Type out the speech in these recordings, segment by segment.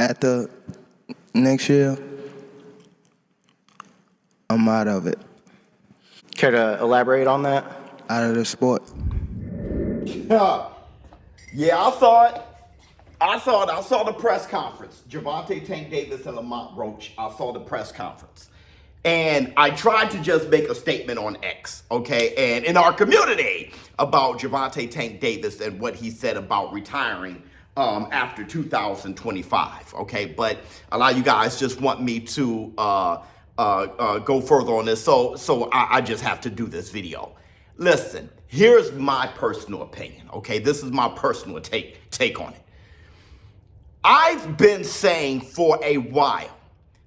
After next year, I'm out of it. Care to elaborate on that? Out of the sport. Yeah, I saw the press conference. Gervonta Tank Davis and Lamont Roach. I saw the press conference. And I tried to just make a statement on X, okay, and in our community about Gervonta Tank Davis and what he said about retiring after 2025, okay? But a lot of you guys just want me to go further on this, so I just have to do this video. Listen, here's my personal opinion, okay? This is my personal take on it. I've been saying for a while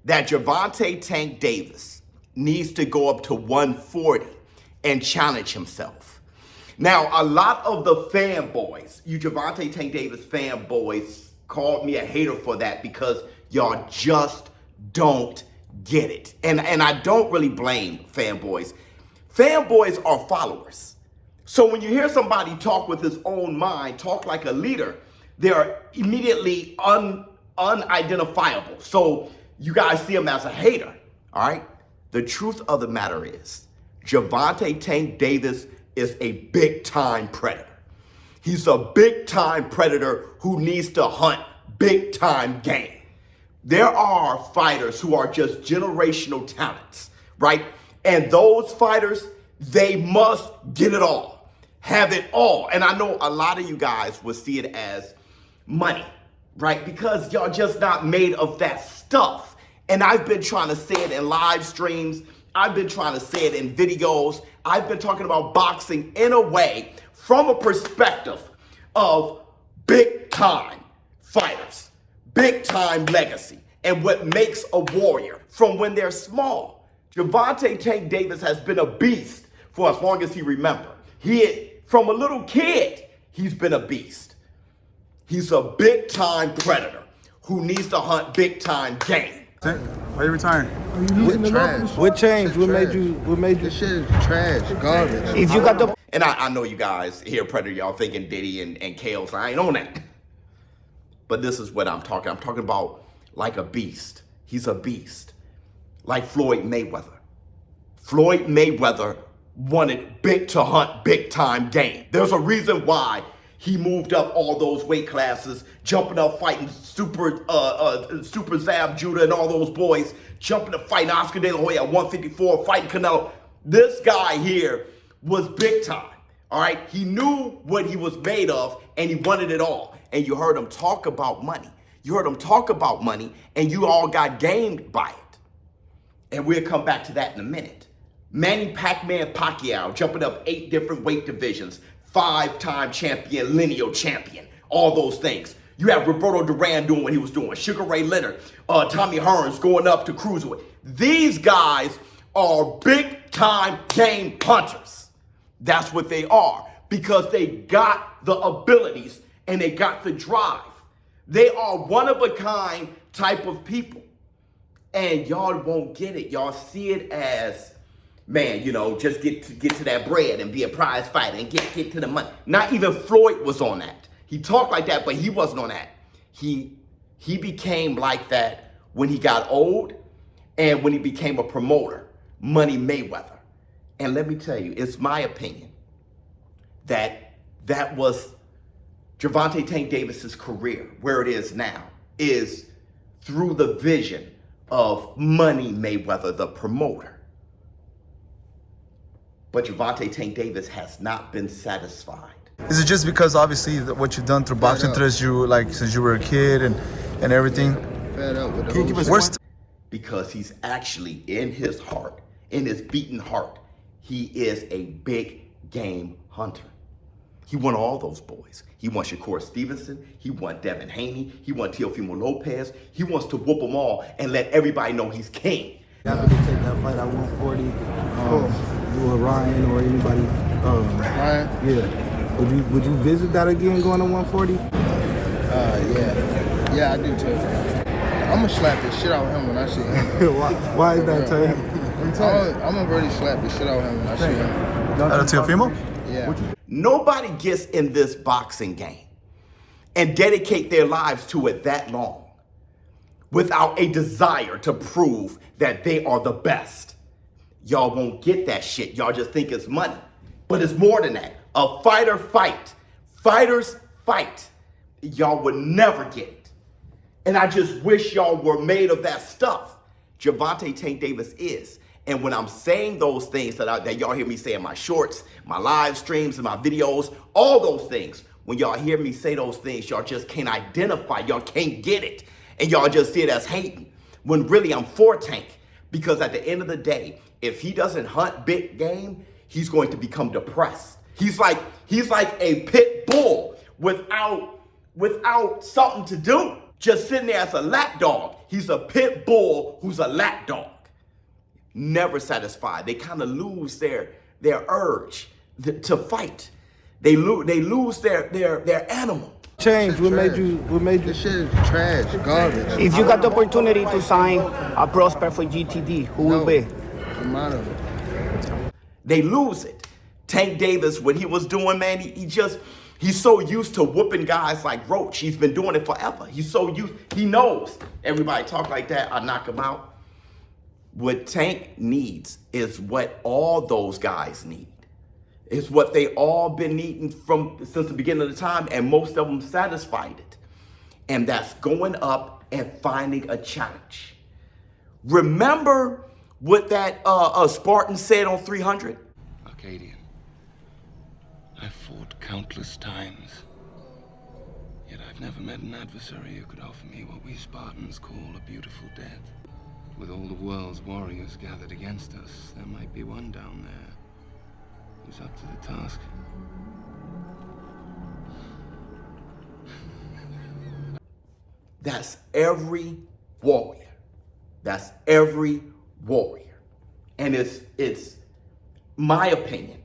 that Gervonta Tank Davis needs to go up to 140 and challenge himself. Now, a lot of the fanboys, you Gervonta Tank Davis fanboys, called me a hater for that because y'all just don't get it. And I don't really blame fanboys. Fanboys are followers. So when you hear somebody talk with his own mind, talk like a leader, they are immediately unidentifiable. So you guys see him as a hater, all right? The truth of the matter is, Gervonta Tank Davis is a big-time predator. He's a big-time predator who needs to hunt big-time game. There are fighters who are just generational talents, right? And those fighters, they must get it all, have it all. And I know a lot of you guys will see it as money, right? Because y'all just not made of that stuff. And I've been trying to say it in live streams. I've been trying to say it in videos. I've been talking about boxing in a way from a perspective of big time fighters, big time legacy, and what makes a warrior from when they're small. Gervonta Tank Davis has been a beast for as long as he remembers. From a little kid, he's been a beast. He's a big-time predator who needs to hunt big-time game. Why are you retiring? What changed? What made you? This shit is trash, garbage. If you got the And I know you guys here, Predator, y'all thinking Diddy and Kale, so I ain't on that. But this is what I'm talking. I'm talking about like a beast. He's a beast. Like Floyd Mayweather. Floyd Mayweather wanted to hunt big-time game. There's a reason why he moved up all those weight classes, jumping up fighting Super Zab Judah and all those boys, jumping up fighting Oscar De La Hoya at 154, fighting Canelo. This guy here was big time, all right? He knew what he was made of, and he wanted it all. And you heard him talk about money. You heard him talk about money, and you all got gamed by it. And we'll come back to that in a minute. Manny Pac-Man Pacquiao jumping up 8 different weight divisions, 5-time champion, lineal champion, all those things. You have Roberto Duran doing what he was doing, Sugar Ray Leonard, Tommy Hearns going up to cruiserweight. These guys are big-time game hunters. That's what they are, because they got the abilities and they got the drive. They are one-of-a-kind type of people. And y'all won't get it. Y'all see it as, man, you know, just get to that bread and be a prize fighter and get to the money. Not even Floyd was on that. He talked like that, but he wasn't on that. He became like that when he got old and when he became a promoter, Money Mayweather. And let me tell you, it's my opinion that was Gervonta Tank Davis's career, where it is now, is through the vision of Money Mayweather, the promoter. But Gervonta Tank Davis has not been satisfied. Is it just because obviously what you've done through boxing since you were a kid and everything? Fed up with the Worst. Because he's actually in his heart, in his beating heart, he is a big game hunter. He won all those boys. He won Shakur Stevenson. He won Devin Haney. He won Teofimo Lopez. He wants to whoop them all and let everybody know he's king. Happy to take that fight at 140. Do a Ryan or anybody. Ryan? Yeah. Would you visit that again, going to 140? Yeah. Yeah, I do too. I'm gonna slap the shit out of him when I see him. Why is that, Tay? I'm gonna really slap the shit out of him when I see him. Out of Teofimo? Yeah. Nobody gets in this boxing game and dedicate their lives to it that long without a desire to prove that they are the best. Y'all won't get that shit. Y'all just think it's money. But it's more than that. A fighter fight. Fighters fight. Y'all would never get it. And I just wish y'all were made of that stuff. Gervonta Tank Davis is. And when I'm saying those things that y'all hear me say in my shorts, my live streams, and my videos, all those things, when y'all hear me say those things, y'all just can't identify. Y'all can't get it. And y'all just see it as hating. When really I'm for Tank. Because at the end of the day, if he doesn't hunt big game, he's going to become depressed. He's like a pit bull without something to do. Just sitting there as a lap dog. He's a pit bull who's a lap dog. Never satisfied. They kind of lose their urge to fight. They lose their animal. Change. What made you? This shit is trash, garbage. If you got the opportunity to sign a prospect for GTD, who will be? I'm out of it. They lose it. Tank Davis, what he was doing, man, he's so used to whooping guys like Roach. He's been doing it forever. He's so used. He knows everybody talk like that, I knock him out. What Tank needs is what all those guys need. It's what they all been needing since the beginning of the time, and most of them satisfied it. And that's going up and finding a challenge. Remember what that Spartan said on 300? Arcadian, I've fought countless times, yet I've never met an adversary who could offer me what we Spartans call a beautiful death. With all the world's warriors gathered against us, there might be one down there who's up to the task. That's every warrior. That's every warrior. And it's my opinion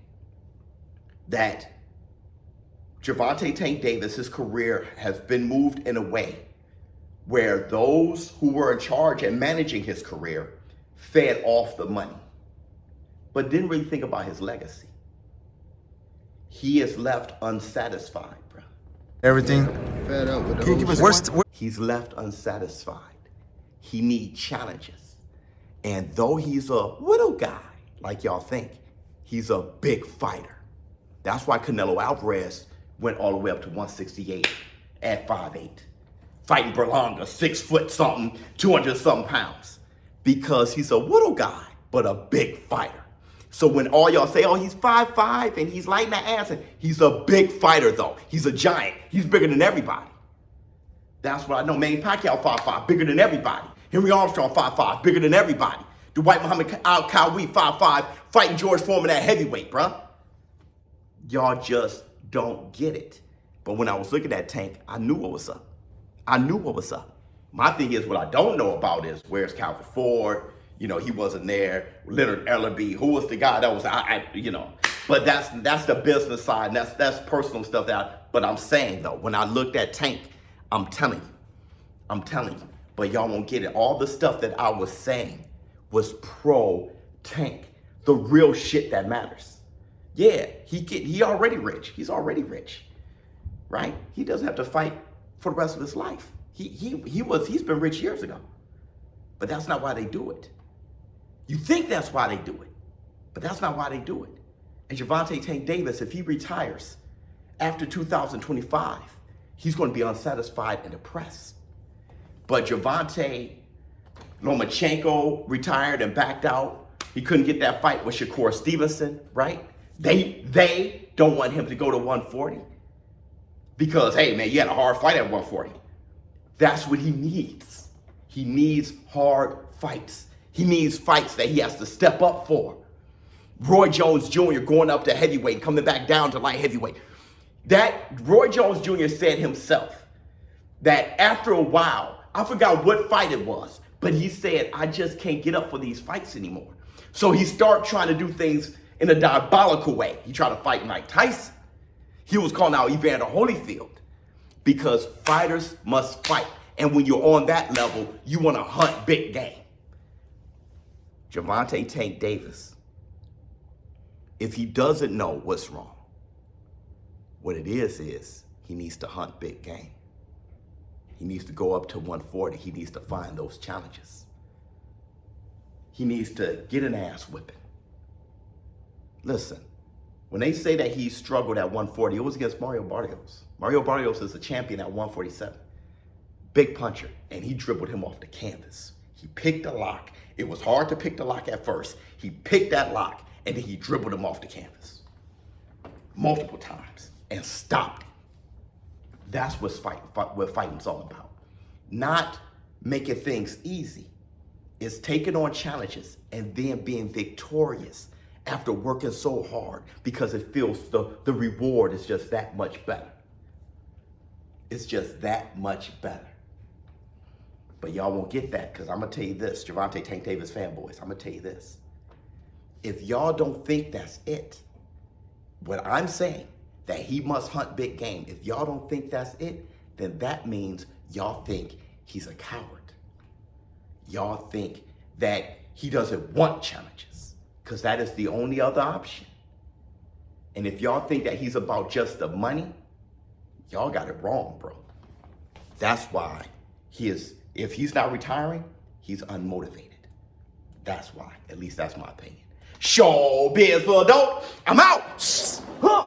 that Gervonta Tank Davis, his career has been moved in a way where those who were in charge and managing his career fed off the money, but didn't really think about his legacy. He is left unsatisfied, bro. Everything. Fed up with the whole shit. He's left unsatisfied. He needs challenges. And though he's a little guy, like y'all think, he's a big fighter. That's why Canelo Alvarez went all the way up to 168 at 5'8". Fighting Berlanga, 6 foot something, 200 something pounds. Because he's a little guy, but a big fighter. So when all y'all say, oh, he's 5'5" and he's lighting the ass, he's a big fighter though. He's a giant. He's bigger than everybody. That's what I know. Manny Pacquiao 5'5", bigger than everybody. Henry Armstrong 5'5", bigger than everybody. Dwight Muhammad Al-Kawi 5'5", fighting George Foreman at heavyweight, bruh. Y'all just don't get it. But when I was looking at Tank, I knew what was up. I knew what was up. My thing is, what I don't know about is where's Calvin Ford? You know, he wasn't there. Leonard Ellerby, who was the guy that was, But that's the business side. And that's personal stuff but I'm saying though, when I looked at Tank, I'm telling you. But y'all won't get it. All the stuff that I was saying was pro Tank, the real shit that matters. Yeah, he already rich. He's already rich, right? He doesn't have to fight for the rest of his life. He's been rich years ago. But that's not why they do it. You think that's why they do it, but that's not why they do it. And Gervonta Tank Davis, if he retires after 2025, he's going to be unsatisfied and depressed. But Gervonta Lomachenko retired and backed out. He couldn't get that fight with Shakur Stevenson, right? They don't want him to go to 140 because, hey, man, you had a hard fight at 140. That's what he needs. He needs hard fights. He needs fights that he has to step up for. Roy Jones Jr. going up to heavyweight, coming back down to light heavyweight. That Roy Jones Jr. said himself that after a while, I forgot what fight it was, but he said, I just can't get up for these fights anymore. So he started trying to do things in a diabolical way. He tried to fight Mike Tyson. He was calling out Evander Holyfield because fighters must fight. And when you're on that level, you want to hunt big game. Gervonta Tank Davis, if he doesn't know what's wrong, what it is he needs to hunt big game. He needs to go up to 140. He needs to find those challenges. He needs to get an ass whipping. Listen, when they say that he struggled at 140, it was against Mario Barrios. Mario Barrios is a champion at 147. Big puncher, and he dribbled him off the canvas. He picked a lock. It was hard to pick the lock at first. He picked that lock, and then he dribbled him off the canvas multiple times and stopped it. That's what fighting's all about. Not making things easy. It's taking on challenges and then being victorious after working so hard because it feels the reward is just that much better. It's just that much better. But y'all won't get that because I'm going to tell you this, Gervonta Tank Davis fanboys, I'm going to tell you this. If y'all don't think that's it, what I'm saying, that he must hunt big game, if y'all don't think that's it, then that means y'all think he's a coward. Y'all think that he doesn't want challenges because that is the only other option. And if y'all think that he's about just the money, y'all got it wrong, bro. That's why if he's not retiring, he's unmotivated. That's why. At least that's my opinion. ShowBizz for adult. I'm out.